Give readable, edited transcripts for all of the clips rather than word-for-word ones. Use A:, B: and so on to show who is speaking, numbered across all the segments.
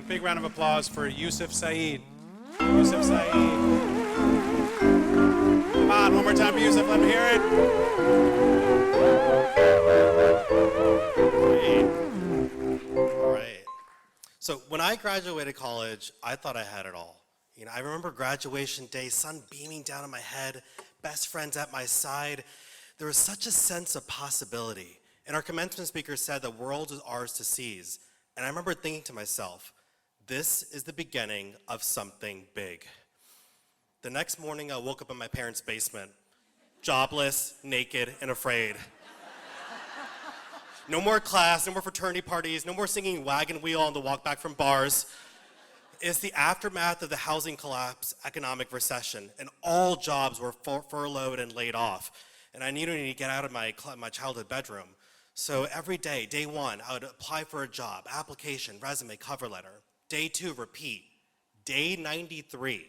A: Big round of applause for Yusuf Saeed. Yusuf Saeed. Come on, one more time for Yusuf, let me hear it.
B: Great. All right. So when I graduated college, I thought I had it all. I remember graduation day, sun beaming down on my head, best friends at my side. There was such a sense of possibility. And our commencement speaker said the world is ours to seize. And I remember thinking to myself, this is the beginning of something big. The next morning, I woke up in my parents' basement, jobless, naked, and afraid. No more class, no more fraternity parties, no more singing Wagon Wheel on the walk back from bars. It's the aftermath of the housing collapse, economic recession, and all jobs were furloughed and laid off. And I needed to get out of my childhood bedroom. So every day, day one, I would apply for a job, application, resume, cover letter. Day two, repeat. Day 93,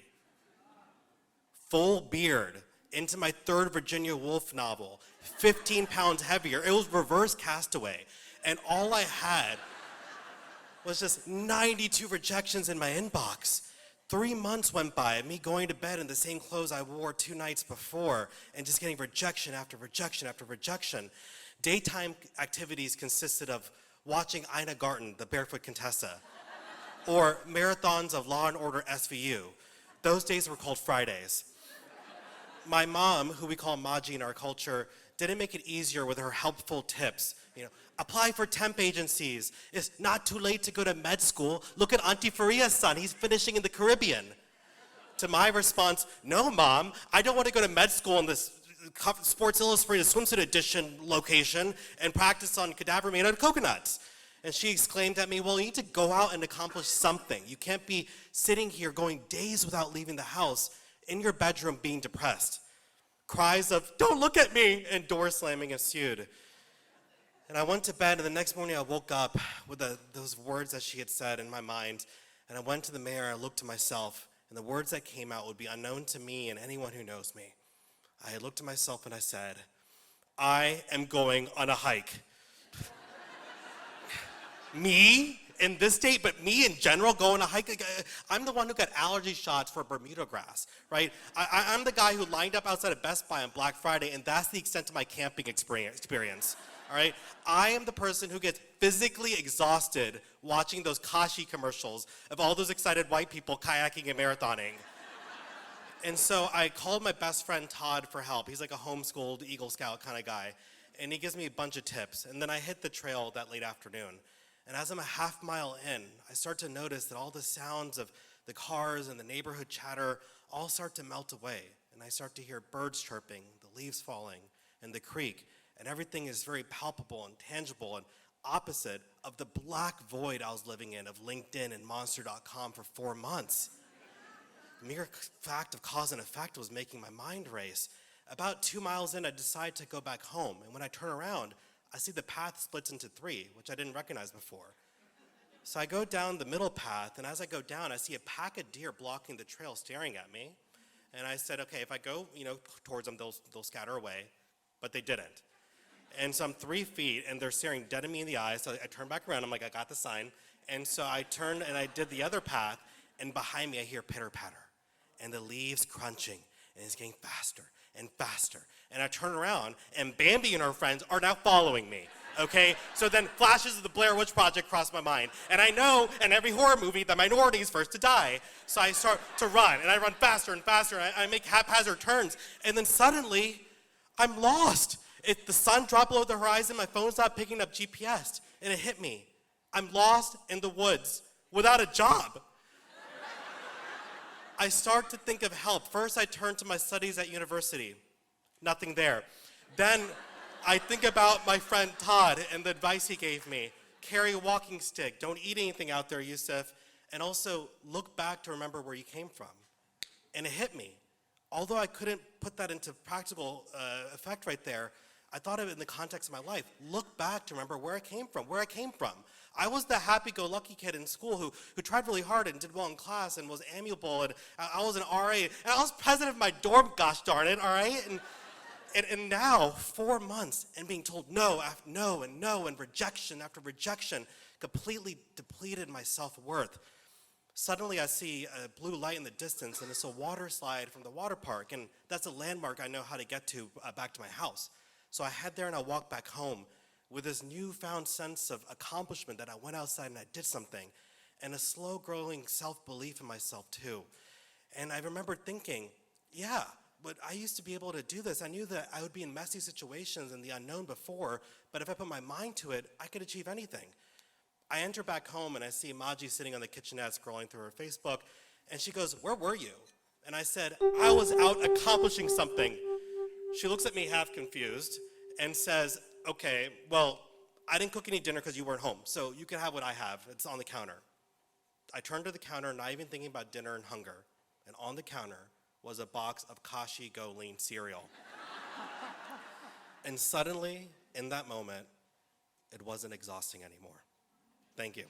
B: full beard, into my third Virginia Woolf novel, 15 pounds heavier. It was reverse Castaway. And all I had was just 92 rejections in my inbox. 3 months went by, me going to bed in the same clothes I wore 2 nights before, and just getting rejection after rejection after rejection. Daytime activities consisted of watching Ina Garten, the Barefoot Contessa, or marathons of Law & Order SVU. Those days were called Fridays. My mom, who we call Maji in our culture, didn't make it easier with her helpful tips. Apply for temp agencies. It's not too late to go to med school. Look at Auntie Faria's son, he's finishing in the Caribbean. To my response, no, Mom, I don't want to go to med school in this Sports Illustrated swimsuit edition location and practice on cadaver made out of coconuts. And she exclaimed at me, well, you need to go out and accomplish something. You can't be sitting here going days without leaving the house in your bedroom being depressed. Cries of, don't look at me, and door slamming ensued. And I went to bed, and the next morning I woke up with those words that she had said in my mind. And I went to the mirror, I looked to myself, and the words that came out would be unknown to me and anyone who knows me. I looked at myself and I said, I am going on a hike. Me in this state, but me in general going on a hike. I'm the one who got allergy shots for Bermuda grass, right? I'm the guy who lined up outside of Best Buy on Black Friday, and that's the extent of my camping experience. All right? I am the person who gets physically exhausted watching those Kashi commercials of all those excited white people kayaking and marathoning. And so I called my best friend Todd for help. He's like a homeschooled Eagle Scout kind of guy. And he gives me a bunch of tips. And then I hit the trail that late afternoon. And as I'm a half mile in, I start to notice that all the sounds of the cars and the neighborhood chatter all start to melt away. And I start to hear birds chirping, the leaves falling, and the creek. And everything is very palpable and tangible and opposite of the black void I was living in of LinkedIn and Monster.com for 4 months. The mere fact of cause and effect was making my mind race. About 2 miles in, I decide to go back home. And when I turn around, I see the path splits into 3, which I didn't recognize before. So I go down the middle path, and as I go down, I see a pack of deer blocking the trail staring at me. And I said, okay, if I go, towards them, they'll scatter away. But they didn't. And so I'm 3 feet, and they're staring dead at me in the eyes. So I turn back around. I'm like, I got the sign. And so I turned, and I did the other path, and behind me, I hear pitter-patter, and the leaves crunching, and it's getting faster and faster. And I turn around, and Bambi and her friends are now following me, okay? So then flashes of the Blair Witch Project cross my mind. And I know in every horror movie, the minority is first to die. So I start to run, and I run faster and faster, and I make haphazard turns. And then suddenly, I'm lost. The sun dropped below the horizon, my phone stopped picking up GPS, and it hit me. I'm lost in the woods without a job. I start to think of help. First, I turn to my studies at university. Nothing there. Then I think about my friend Todd and the advice he gave me. Carry a walking stick. Don't eat anything out there, Yusuf. And also, look back to remember where you came from. And it hit me. Although I couldn't put that into practical effect right there, I thought of it in the context of my life. Look back to remember where I came from. I was the happy-go-lucky kid in school who tried really hard and did well in class and was amiable, and I was an RA, and I was president of my dorm, gosh darn it, all right? And now, 4 months, and being told no after no and no and rejection after rejection completely depleted my self-worth. Suddenly, I see a blue light in the distance, and it's a water slide from the water park, and that's a landmark I know how to get to back to my house. So I head there and I walk back home with this newfound sense of accomplishment that I went outside and I did something, and a slow growing self-belief in myself too. And I remember thinking, yeah, but I used to be able to do this. I knew that I would be in messy situations in the unknown before, but if I put my mind to it, I could achieve anything. I enter back home and I see Maji sitting on the kitchenette scrolling through her Facebook, and she goes, "Where were you?" And I said, "I was out accomplishing something." She looks at me half confused and says, "Okay, well, I didn't cook any dinner because you weren't home, so you can have what I have. It's on the counter." I turned to the counter, not even thinking about dinner and hunger, and on the counter was a box of Kashi Go Lean cereal. And suddenly, in that moment, it wasn't exhausting anymore. Thank you.